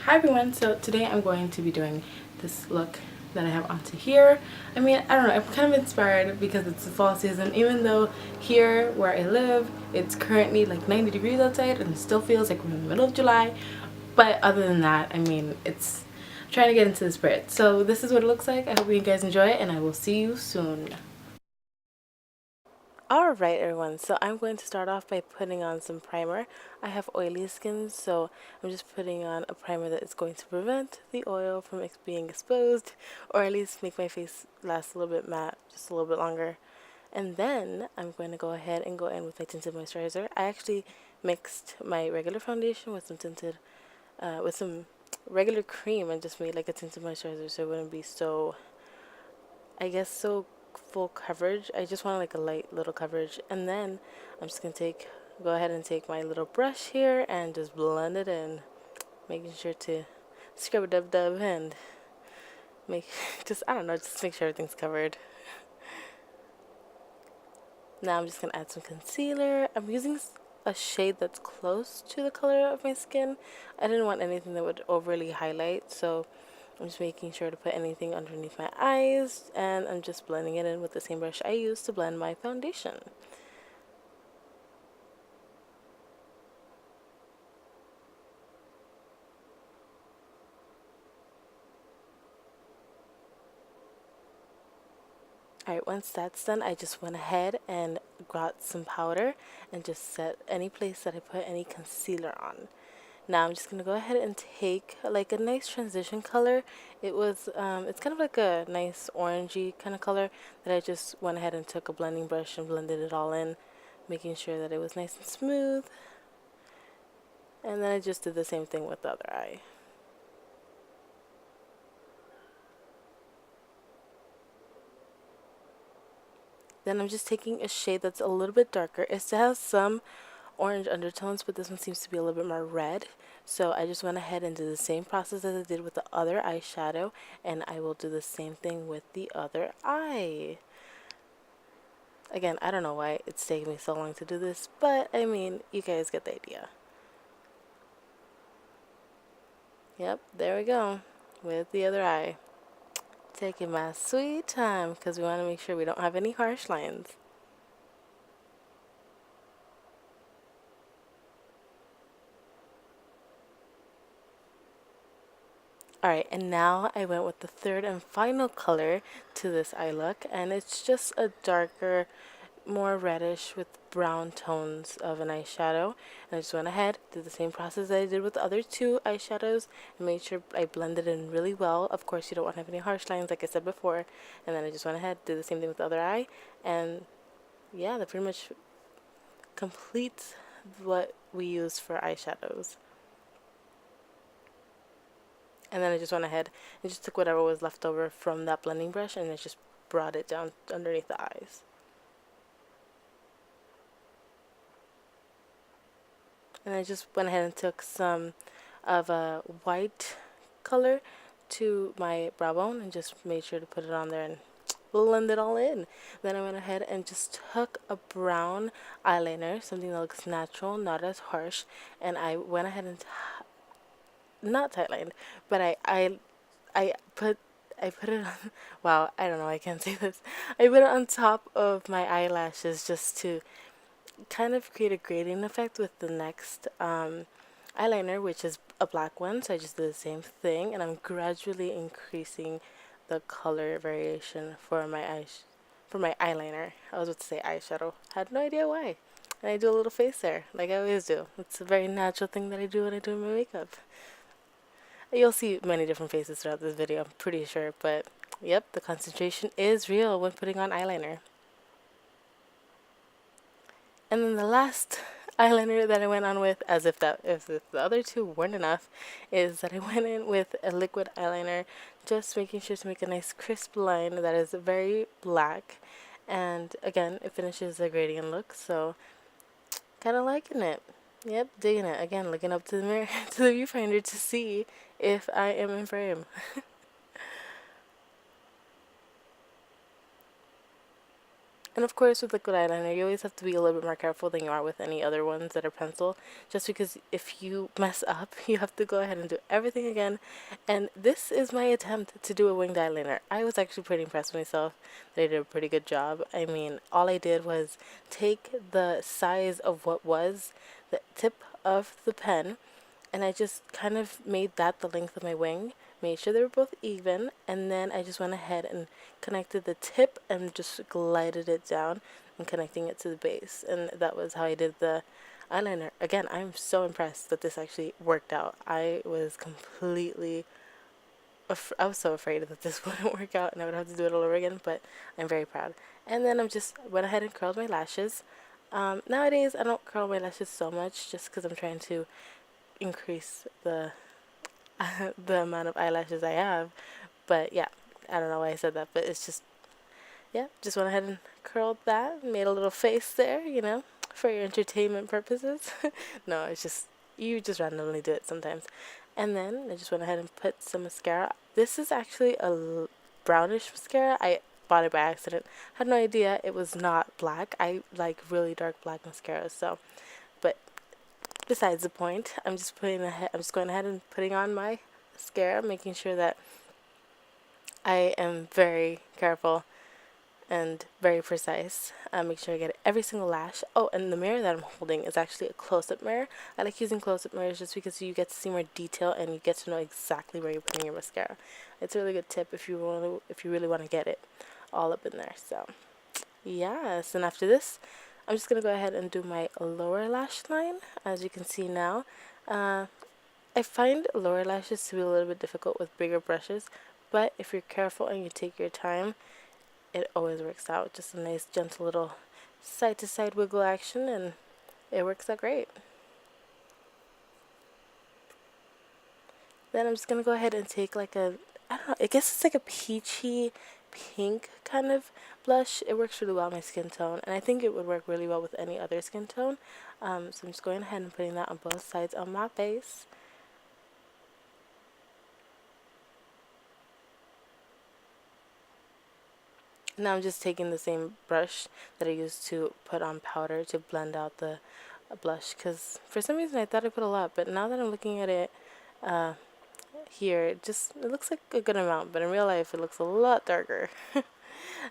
Hi everyone, so today I'm going to be doing this look that I have onto here. I mean, I don't know, I'm kind of inspired because it's the fall season, even though here where I live it's currently like 90 degrees outside and it still feels like we're in the middle of July. But other than that, I mean, it's trying to get into the spirit. So this is what it looks like. I hope you guys enjoy it and I will see you soon. Alright everyone, so I'm going to start off by putting on some primer. I have oily skin, so I'm just putting on a primer that is going to prevent the oil from being exposed, or at least make my face last a little bit matte, just a little bit longer. And then I'm going to go ahead and go in with my tinted moisturizer. I actually mixed my regular foundation with with some regular cream and just made like a tinted moisturizer so it wouldn't be so, I guess, so full coverage. I just want like a light little coverage, and then I'm just gonna go ahead and take my little brush here and just blend it in, making sure to scrub a dub dub and make just, I don't know, just make sure everything's covered. Now I'm just gonna add some concealer. I'm using a shade that's close to the color of my skin. I didn't want anything that would overly highlight, so I'm just making sure to put anything underneath my eyes, and I'm just blending it in with the same brush I used to blend my foundation. Alright, once that's done, I just went ahead and got some powder and just set any place that I put any concealer on. Now I'm just gonna go ahead and take like a nice transition color. It's kind of like a nice orangey kind of color that I just went ahead and took a blending brush and blended it all in, making sure that it was nice and smooth. And then I just did the same thing with the other eye. Then I'm just taking a shade that's a little bit darker. It still has some orange undertones, but this one seems to be a little bit more red. So I just went ahead and did the same process as I did with the other eyeshadow, and I will do the same thing with the other eye. Again, I don't know why it's taking me so long to do this, but I mean, you guys get the idea. Yep, there we go with the other eye. Taking my sweet time because we want to make sure we don't have any harsh lines. Alright, and now I went with the third and final color to this eye look, and it's just a darker, more reddish with brown tones of an eyeshadow. And I just went ahead, did the same process that I did with the other two eyeshadows, and made sure I blended in really well. Of course, you don't want to have any harsh lines, like I said before. And then I just went ahead, did the same thing with the other eye, and yeah, that pretty much completes what we use for eyeshadows. And then I just went ahead and just took whatever was left over from that blending brush and I just brought it down underneath the eyes. And I just went ahead and took some of a white color to my brow bone and just made sure to put it on there and blend it all in. Then I went ahead and just took a brown eyeliner, something that looks natural, not as harsh, and I went ahead and not tightlined, but I put it on, wow, I don't know, I can't say this. I put it on top of my eyelashes just to kind of create a grading effect with the next eyeliner, which is a black one. So I just did the same thing, and I'm gradually increasing the color variation for my eyeliner. I was about to say eyeshadow. Had no idea why. And I do a little face there, like I always do. It's a very natural thing that I do when I do my makeup. You'll see many different faces throughout this video, I'm pretty sure, but yep, the concentration is real when putting on eyeliner. And then the last eyeliner that I went on with, as if the other two weren't enough, is that I went in with a liquid eyeliner, just making sure to make a nice crisp line that is very black. And again, it finishes a gradient look, so kind of liking it. Yep, digging it. Again, looking up to the mirror, to the viewfinder to see if I am in frame. And of course, with liquid eyeliner, you always have to be a little bit more careful than you are with any other ones that are pencil. Just because if you mess up, you have to go ahead and do everything again. And this is my attempt to do a winged eyeliner. I was actually pretty impressed with myself that I did a pretty good job. I mean, all I did was take the size of what was the tip of the pen, and I just kind of made that the length of my wing, made sure they were both even, and then I just went ahead and connected the tip and just glided it down and connecting it to the base. And that was how I did the eyeliner. Again, I'm so impressed that this actually worked out. I was completely I was so afraid that this wouldn't work out and I would have to do it all over again, but I'm very proud. And then I'm just went ahead and curled my lashes. Nowadays I don't curl my lashes so much just because I'm trying to increase the the amount of eyelashes I have. But yeah, I don't know why I said that, but it's just, yeah, just went ahead and curled that, made a little face there, for your entertainment purposes. No, it's just, you just randomly do it sometimes. And then I just went ahead and put some mascara. This is actually a brownish mascara. I bought it by accident. Had no idea it was not black. I like really dark black mascaras, so, but besides the point, I'm just going ahead and putting on my mascara, making sure that I am very careful and very precise. Make sure I get every single lash. Oh, and the mirror that I'm holding is actually a close-up mirror. I like using close-up mirrors just because you get to see more detail and you get to know exactly where you're putting your mascara. It's a really good tip if you really want to get it all up in there. So, yes, and after this, I'm just gonna go ahead and do my lower lash line. As you can see now, I find lower lashes to be a little bit difficult with bigger brushes, but if you're careful and you take your time, it always works out. Just a nice gentle little side to side wiggle action and it works out great. Then I'm just gonna go ahead and take like a, I don't know, I guess it's like a peachy pink kind of blush. It works really well on my skin tone, and I think it would work really well with any other skin tone. So I'm just going ahead and putting that on both sides of my face. Now I'm just taking the same brush that I used to put on powder to blend out the blush, because for some reason I thought I put a lot, but now that I'm looking at it here, it looks like a good amount, but in real life it looks a lot darker.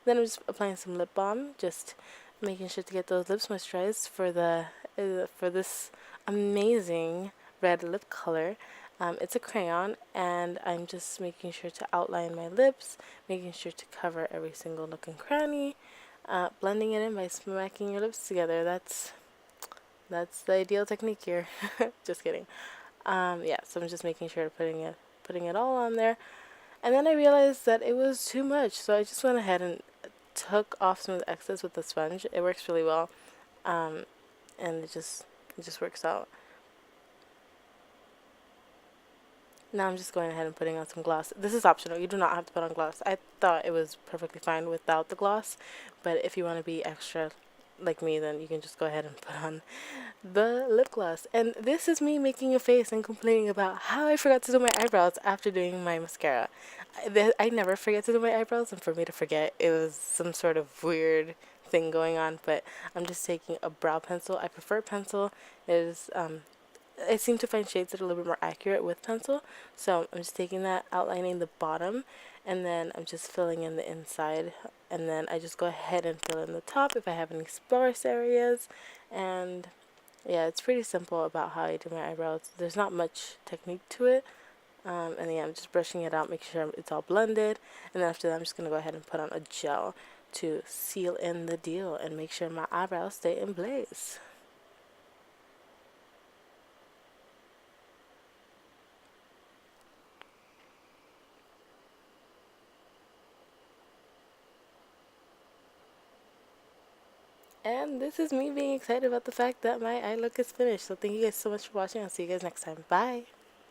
Then I'm just applying some lip balm, just making sure to get those lips moisturized for this amazing red lip color. It's a crayon, and I'm just making sure to outline my lips, making sure to cover every single nook and cranny, blending it in by smacking your lips together. That's the ideal technique here. Just kidding. Yeah, so I'm just making sure to putting it all on there, and then I realized that it was too much, so I just went ahead and took off some of the excess with the sponge. It works really well, and it just works out. Now I'm just going ahead and putting on some gloss. This is optional. You do not have to put on gloss. I thought it was perfectly fine without the gloss, but if you want to be extra like me, then you can just go ahead and put on the lip gloss. And this is me making a face and complaining about how I forgot to do my eyebrows after doing my mascara. I never forget to do my eyebrows, and for me to forget, it was some sort of weird thing going on. But I'm just taking a brow pencil. I prefer pencil. It is I seem to find shades that are a little bit more accurate with pencil. So I'm just taking that, outlining the bottom, and then I'm just filling in the inside. And then I just go ahead and fill in the top if I have any sparse areas. And yeah, it's pretty simple about how I do my eyebrows. There's not much technique to it. And yeah, I'm just brushing it out, making sure it's all blended. And then after that, I'm just going to go ahead and put on a gel to seal in the deal and make sure my eyebrows stay in place. And this is me being excited about the fact that my eye look is finished. So thank you guys so much for watching. I'll see you guys next time. Bye.